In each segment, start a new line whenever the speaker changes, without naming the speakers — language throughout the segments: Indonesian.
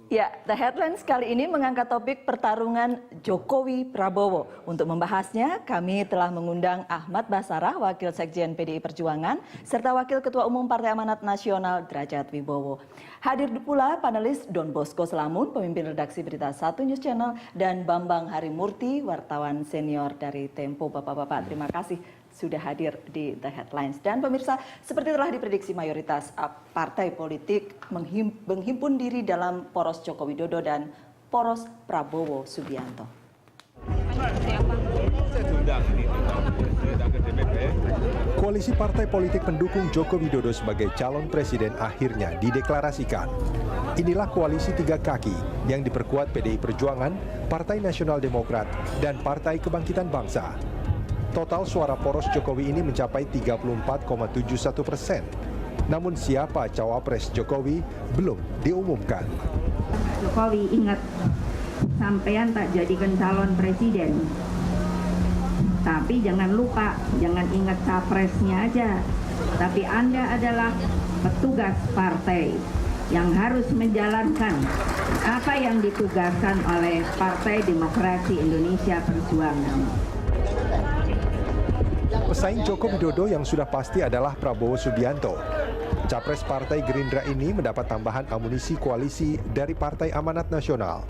Ya, The Headlines kali ini mengangkat topik pertarungan Jokowi-Prabowo. Untuk membahasnya, kami telah mengundang Ahmad Basarah, Wakil Sekjen PDI Perjuangan, serta Wakil Ketua Umum Partai Amanat Nasional Derajat Wibowo. Hadir pula panelis Don Bosco Selamun, pemimpin redaksi Berita 1 News Channel, dan Bambang Harimurti, wartawan senior dari Tempo. Bapak-bapak, terima kasih sudah hadir di The Headlines. Dan pemirsa, seperti telah diprediksi mayoritas partai politik menghimpun diri dalam poros Joko Widodo dan poros Prabowo Subianto.
Koalisi partai politik pendukung Joko Widodo sebagai calon presiden akhirnya dideklarasikan. Inilah koalisi tiga kaki yang diperkuat PDI Perjuangan, Partai Nasional Demokrat, dan Partai Kebangkitan Bangsa. Total suara poros Jokowi ini mencapai 34,71%. Namun siapa cawapres Jokowi belum diumumkan.
Jokowi, ingat, sampean tak jadikan calon presiden. Tapi jangan lupa, jangan ingat capresnya aja. Tapi Anda adalah petugas partai yang harus menjalankan apa yang ditugaskan oleh Partai Demokrasi Indonesia Perjuangan.
Pesaing Joko Widodo yang sudah pasti adalah Prabowo Subianto. Capres Partai Gerindra ini mendapat tambahan amunisi koalisi dari Partai Amanat Nasional.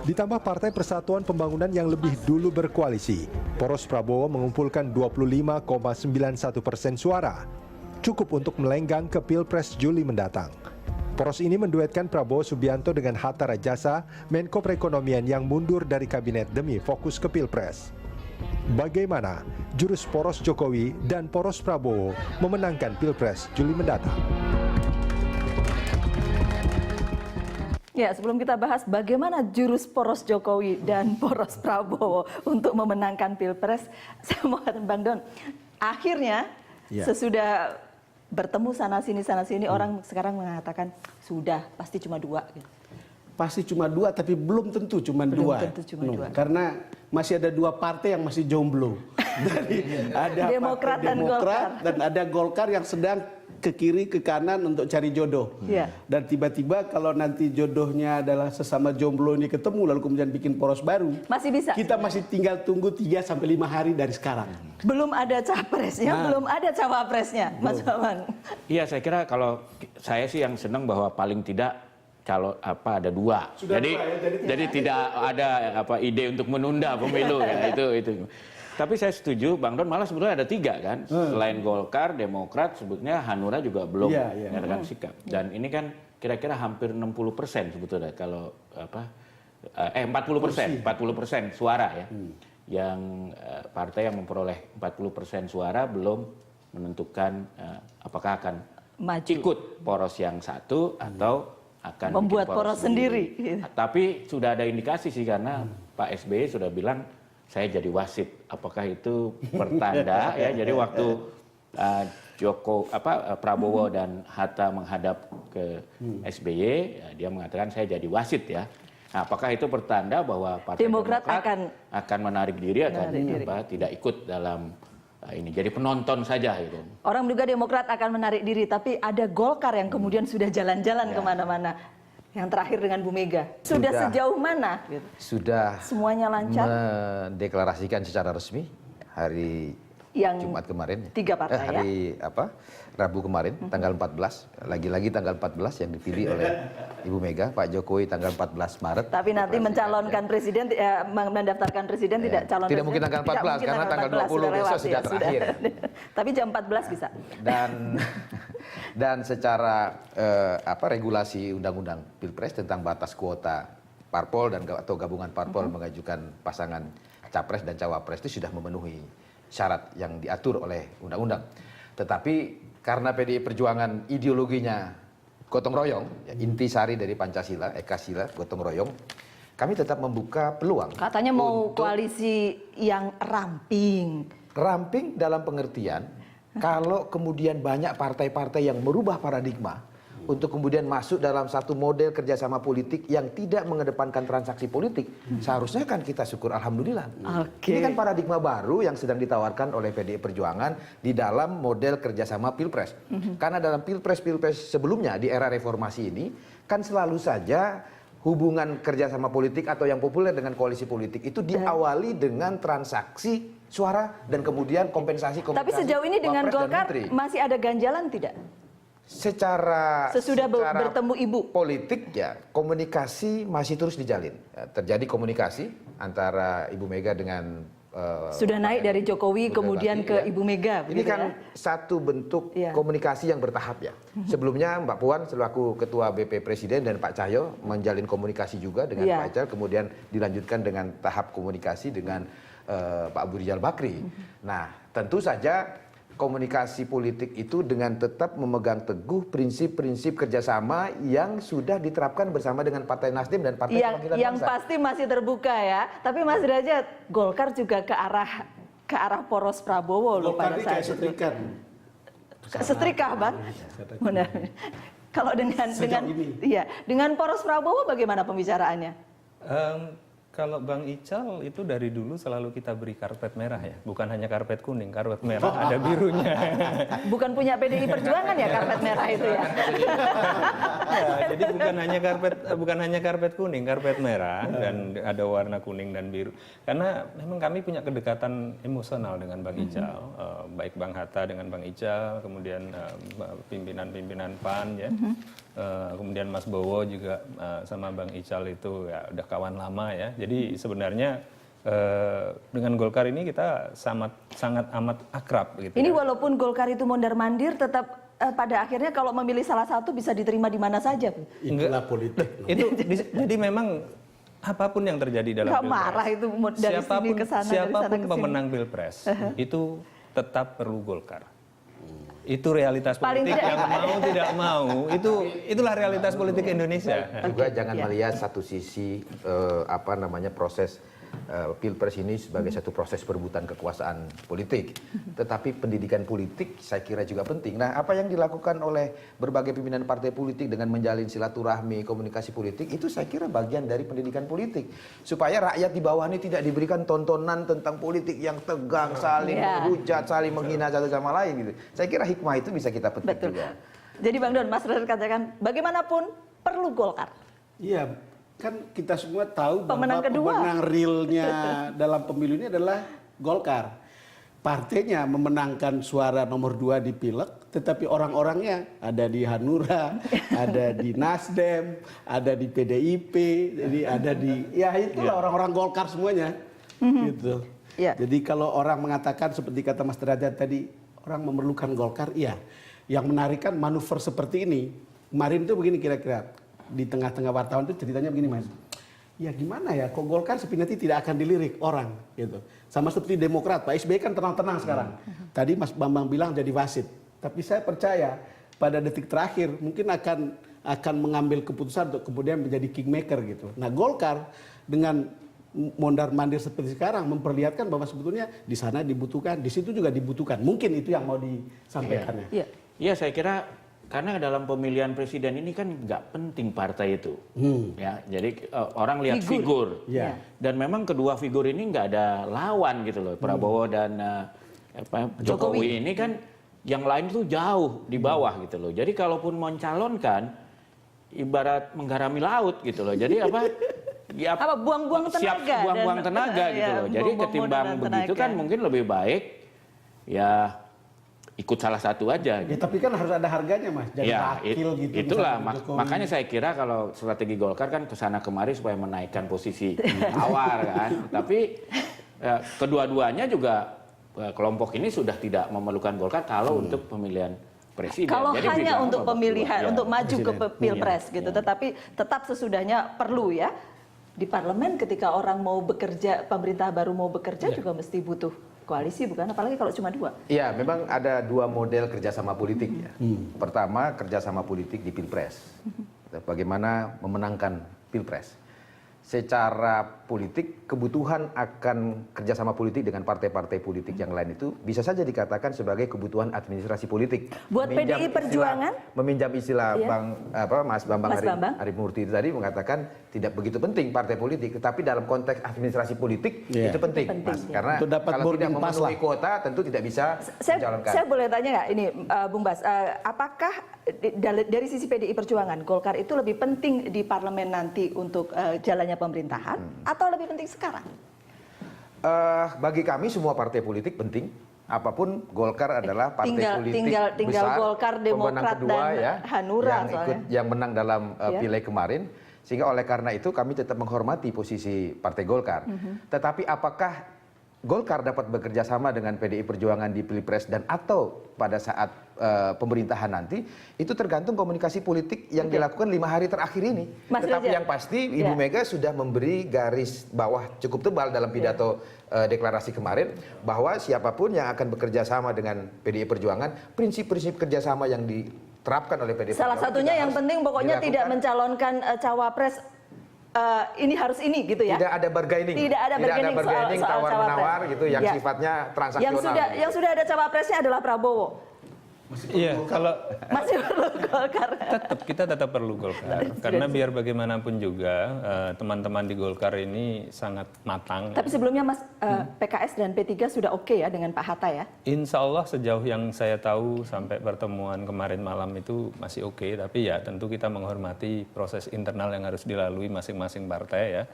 Ditambah Partai Persatuan Pembangunan yang lebih dulu berkoalisi, poros Prabowo mengumpulkan 25,91% suara. Cukup untuk melenggang ke Pilpres Juli mendatang. Poros ini menduetkan Prabowo Subianto dengan Hatta Rajasa, Menko Perekonomian yang mundur dari kabinet demi fokus ke Pilpres. Bagaimana jurus poros Jokowi dan poros Prabowo memenangkan Pilpres Juli mendatang?
Ya, sebelum kita bahas bagaimana jurus poros Jokowi dan poros Prabowo untuk memenangkan Pilpres, saya mau katakan Bang Don, akhirnya sesudah bertemu sana sini orang sekarang mengatakan sudah pasti cuma dua. Gitu.
Pasti cuma dua, tapi belum tentu cuma dua.
Dua.
Karena masih ada dua partai yang masih jomblo. Ada
Demokrat
Partai Demokrat dan ada Golkar yang sedang ke kiri ke kanan untuk cari jodoh. Dan tiba-tiba kalau nanti jodohnya adalah sesama jomblo ini ketemu lalu kemudian bikin poros baru,
masih bisa.
Kita masih tinggal tunggu 3 sampai 5 hari dari sekarang.
Belum ada capresnya, belum ada cawapresnya, Mas Bambang.
Iya, saya kira kalau saya sih yang senang bahwa paling tidak kalau ada dua. Jadi tidak ada ide untuk menunda pemilu ya, itu. Tapi saya setuju, Bang Don, malah sebetulnya ada 3 kan. Selain Golkar, Demokrat, sebetulnya Hanura juga belum menyatakan sikap. Dan ini kan kira-kira hampir 60% sebetulnya kalau 40% suara ya. Yang partai yang memperoleh 40% suara belum menentukan apakah akan ikut poros yang satu atau akan
membuat poros sendiri.
Tapi sudah ada indikasi sih karena Pak SBY sudah bilang saya jadi wasit. Apakah itu pertanda ya? Jadi waktu Prabowo dan Hatta menghadap ke SBY, dia mengatakan saya jadi wasit ya. Nah, apakah itu pertanda bahwa Partai Demokrat akan menarik diri, tidak ikut dalam ini? Jadi penonton saja itu.
Orang juga Demokrat akan menarik diri, tapi ada Golkar yang kemudian sudah jalan-jalan kemana-mana. Yang terakhir dengan Bu Mega. Sudah sejauh mana?
Sudah
semuanya lancar.
Mendeklarasikan secara resmi hari Jumat kemarin.
3 partai
hari Rabu kemarin, tanggal 14. Lagi-lagi tanggal 14 yang dipilih oleh Ibu Mega, Pak Jokowi tanggal 14 Maret.
Tapi nanti mencalonkan presiden, mendaftarkan presiden tidak calon
tidak
presiden.
Mungkin tanggal 14 karena tanggal 20 besok sudah terakhir.
Tapi jam 14 bisa.
Dan secara regulasi undang-undang Pilpres tentang batas kuota parpol atau gabungan parpol mengajukan pasangan capres dan cawapres itu sudah memenuhi syarat yang diatur oleh undang-undang. Tetapi karena PDI Perjuangan ideologinya gotong royong, intisari dari Pancasila, Ekasila, gotong royong, kami tetap membuka peluang.
Katanya mau koalisi yang ramping.
Ramping dalam pengertian, kalau kemudian banyak partai-partai yang merubah paradigma untuk kemudian masuk dalam satu model kerjasama politik yang tidak mengedepankan transaksi politik, seharusnya kan kita syukur alhamdulillah. Ini kan paradigma baru yang sedang ditawarkan oleh PDI Perjuangan di dalam model kerjasama pilpres. Karena dalam pilpres sebelumnya di era reformasi ini kan selalu saja hubungan kerjasama politik atau yang populer dengan koalisi politik itu diawali dengan transaksi suara dan kemudian kompensasi.
Tapi sejauh ini dengan Golkar masih ada ganjalan tidak? Sesudah bertemu Ibu
politik ya, komunikasi masih terus dijalin. Ya, terjadi komunikasi antara Ibu Mega dengan
sudah naik dari Jokowi kemudian ke Ibu Mega.
Ini kan satu bentuk komunikasi yang bertahap ya. Sebelumnya Mbak Puan selaku Ketua BP Presiden dan Pak Cahyo menjalin komunikasi juga dengan Pak Ical, kemudian dilanjutkan dengan tahap komunikasi dengan Pak Abu Rizal Bakri. Nah, tentu saja komunikasi politik itu dengan tetap memegang teguh prinsip-prinsip kerjasama yang sudah diterapkan bersama dengan Partai Nasdem dan Partai Kebangkitan Bangsa.
Yang pasti masih terbuka ya. Tapi Mas Derajat, Golkar juga ke arah poros Prabowo loh pada saat itu. Setrika, Bang. Benar. Kalau dengan poros Prabowo bagaimana pembicaraannya?
Kalau Bang Ical itu dari dulu selalu kita beri karpet merah ya, bukan hanya karpet kuning, karpet merah ada birunya.
Bukan punya PDI Perjuangan ya karpet merah itu ya.
Ya, jadi bukan hanya karpet kuning, karpet merah dan ada warna kuning dan biru. Karena memang kami punya kedekatan emosional dengan Bang Ical, baik Bang Hatta dengan Bang Ical, kemudian pimpinan-pimpinan PAN ya. Kemudian Mas Bowo juga sama Bang Ical itu ya udah kawan lama ya. Jadi sebenarnya dengan Golkar ini kita sangat amat akrab gitu.
Ini walaupun Golkar itu mondar-mandir tetap pada akhirnya kalau memilih salah satu bisa diterima di mana saja.
Itulah politik.
Jadi memang apapun yang terjadi dalam
Pilpres. Marah itu dari sini ke sana,
siapapun pemenang Pilpres itu tetap perlu Golkar. Itu realitas politik yang mau tidak mau, itulah realitas politik Indonesia.
Juga jangan melihat satu sisi proses Pilpres ini sebagai satu proses perebutan kekuasaan politik. Tetapi pendidikan politik saya kira juga penting. Nah, apa yang dilakukan oleh berbagai pimpinan partai politik dengan menjalin silaturahmi, komunikasi politik, itu saya kira bagian dari pendidikan politik. Supaya rakyat di bawah ini tidak diberikan tontonan tentang politik yang tegang, saling menghujat, saling menghina satu sama lain gitu. Saya kira hikmah itu bisa kita petik juga.
Jadi Bang Don, Mas Radar katakan bagaimanapun perlu Golkar.
Iya. Kan kita semua tahu bahwa pemenang realnya dalam pemilu ini adalah Golkar. Partainya memenangkan suara nomor 2 di Pileg, tetapi orang-orangnya ada di Hanura, ada di Nasdem, ada di PDIP, jadi ada di itulah orang-orang Golkar semuanya. Gitu. Jadi kalau orang mengatakan seperti kata Mas Derajat tadi, orang memerlukan Golkar, iya. Yang menarik kan manuver seperti ini. Kemarin itu begini kira-kira. Di tengah-tengah wartawan itu ceritanya begini, Mas. Ya gimana ya, kok Golkar sebenarnya tidak akan dilirik orang gitu. Sama seperti Demokrat, Pak SBY kan tenang-tenang sekarang. Tadi Mas Bambang bilang jadi wasit. Tapi saya percaya pada detik terakhir mungkin akan mengambil keputusan untuk kemudian menjadi kingmaker gitu. Nah, Golkar dengan mondar-mandir seperti sekarang memperlihatkan bahwa sebetulnya di sana dibutuhkan, di situ juga dibutuhkan. Mungkin itu yang mau disampaikannya.
Iya, saya kira karena dalam pemilihan presiden ini kan nggak penting partai itu, ya. Jadi orang lihat figur. Dan memang kedua figur ini nggak ada lawan gitu loh. Prabowo dan Jokowi ini kan yang lain tuh jauh di bawah gitu loh. Jadi kalaupun mau calonkan, ibarat menggarami laut gitu loh. Jadi
buang-buang tenaga,
buang-buang tenaga gitu loh. Jadi ketimbang begitu kan mungkin lebih baik ya ikut salah satu aja.
Ya, tapi kan harus ada harganya, Mas. Jadi wakil gitu.
Itulah makanya saya kira kalau strategi Golkar kan kesana kemari supaya menaikkan posisi tawar kan. Tapi kedua-duanya juga kelompok ini sudah tidak memerlukan Golkar kalau untuk pemilihan presiden.
Kalau
jadi
hanya untuk pemilihan, untuk maju ke pilpres gitu. Tetapi tetap sesudahnya perlu ya. Di parlemen ketika orang mau bekerja, pemerintah baru mau bekerja juga mesti butuh koalisi, bukan? Apalagi kalau cuma 2.
Iya, memang ada 2 model kerjasama politik ya. Pertama, kerjasama politik di pilpres. Bagaimana memenangkan pilpres. secara politik kebutuhan akan kerjasama politik dengan partai-partai politik yang lain itu bisa saja dikatakan sebagai kebutuhan administrasi politik.
Buat PDI Perjuangan?
Meminjam istilah
Iya.
Mas Bambang
Bambang.
Arif Murti tadi mengatakan tidak begitu penting partai politik, tetapi dalam konteks administrasi politik itu penting,
Itu penting,
Mas.
ya.
Karena
Untuk dapat
kalau tidak
boarding pass
memenuhi
lah.
kuota tentu tidak bisa mencalonkan.
Saya boleh tanya nggak ini, Bung Bas, apakah dari sisi PDI Perjuangan, Golkar itu lebih penting di parlemen nanti untuk jalannya pemerintahan atau lebih penting sekarang?
Bagi kami semua partai politik penting. Apapun Golkar adalah partai politik
tinggal
besar,
Golkar,
pemenang
Demokrat,
kedua
dan
ya,
Hanura
yang menang dalam
Ya.
pileg kemarin. Sehingga oleh karena itu kami tetap menghormati posisi Partai Golkar. Tetapi apakah Golkar dapat bekerja sama dengan PDI Perjuangan di Pilpres dan atau pada saat pemerintahan nanti, itu tergantung komunikasi politik yang dilakukan 5 hari terakhir ini.
Mas
Tetapi
Reza.
yang pasti Ibu
Ya.
Mega sudah memberi garis bawah cukup tebal dalam pidato deklarasi kemarin, bahwa siapapun yang akan bekerja sama dengan PDI Perjuangan, prinsip-prinsip kerjasama yang diterapkan oleh PDI
Salah
Perjuangan
satunya
tidak
yang
harus
penting pokoknya tidak
dilakukan.
mencalonkan cawapres ini harus ini gitu ya.
Tidak ada bargaining,
Tidak ada bargaining soal
tawar-menawar
cawapres.
gitu yang
Ya.
sifatnya transaksional.
Yang sudah ada cawapresnya adalah Prabowo.
Iya, kalau
Masih perlu Golkar.
kita tetap perlu Golkar karena biar bagaimanapun juga teman-teman di Golkar ini sangat matang.
Tapi sebelumnya Mas, PKS dan P3 sudah oke ya dengan Pak Hatta ya?
Insya Allah sejauh yang saya tahu sampai pertemuan kemarin malam itu masih oke, tapi ya tentu kita menghormati proses internal yang harus dilalui masing-masing partai ya.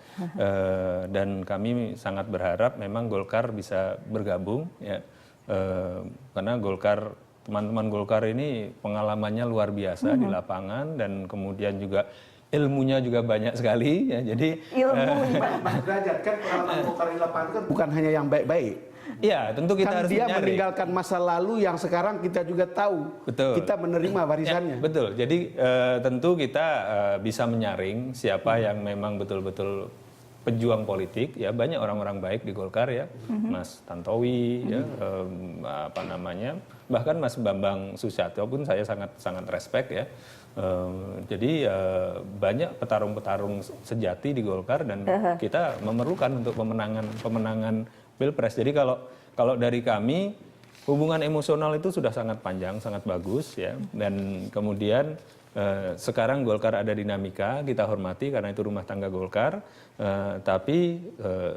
Dan kami sangat berharap memang Golkar bisa bergabung ya, karena teman-teman Golkar ini pengalamannya luar biasa di lapangan dan kemudian juga ilmunya juga banyak sekali ya. Jadi
Mas Derajat, kan pengalaman Golkar di lapangan kan bukan hanya yang baik-baik.
ya tentu kita
Kan
harus
dia
menyaring.
meninggalkan masa lalu yang sekarang kita juga tahu.
Betul.
Kita menerima warisannya.
Ya, betul. Jadi tentu kita bisa menyaring siapa yang memang betul-betul pejuang politik. Ya banyak orang-orang baik di Golkar ya, Mas Tantowi, ya, apa namanya, bahkan Mas Bambang Susatyo pun saya sangat respect ya. Jadi banyak petarung-petarung sejati di Golkar dan kita memerlukan untuk pemenangan Pilpres. Jadi kalau dari kami hubungan emosional itu sudah sangat panjang, sangat bagus ya. Dan kemudian sekarang Golkar ada dinamika, kita hormati karena itu rumah tangga Golkar. Tapi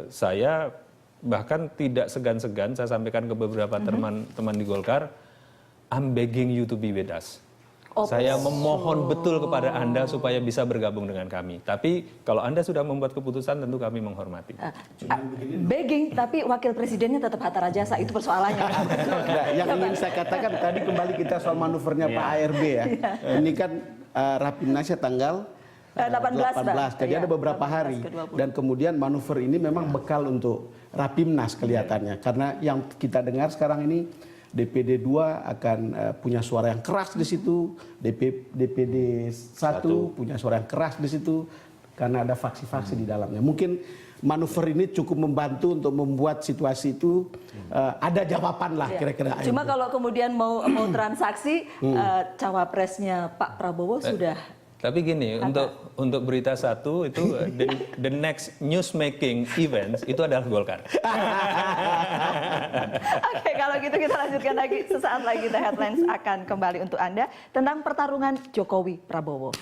saya bahkan tidak segan-segan saya sampaikan ke beberapa teman di Golkar, I'm begging you to be with us. Saya memohon betul kepada Anda supaya bisa bergabung dengan kami. Tapi kalau Anda sudah membuat keputusan, tentu kami menghormati.
Begging, tapi wakil presidennya tetap Hatta Rajasa, itu persoalannya.
Nah, yang ingin saya katakan tadi kembali kita soal manuvernya Pak ARB ya. Ini kan Rapimnasnya tanggal 18. Jadi ada beberapa hari. Dan kemudian manuver ini memang bekal untuk Rapimnas kelihatannya. Karena yang kita dengar sekarang ini DPD 2 akan punya suara yang keras di situ, DPD 1 punya suara yang keras di situ karena ada faksi-faksi di dalamnya. Mungkin manuver ini cukup membantu untuk membuat situasi itu ada jawaban lah kira-kira.
Cuma kalau kemudian mau transaksi, cawapresnya Pak Prabowo sudah.
Tapi gini, untuk berita satu itu the next news making events itu adalah Golkar.
Oke, kalau gitu kita lanjutkan lagi. Sesaat lagi The Headlines akan kembali untuk Anda tentang pertarungan Jokowi Prabowo.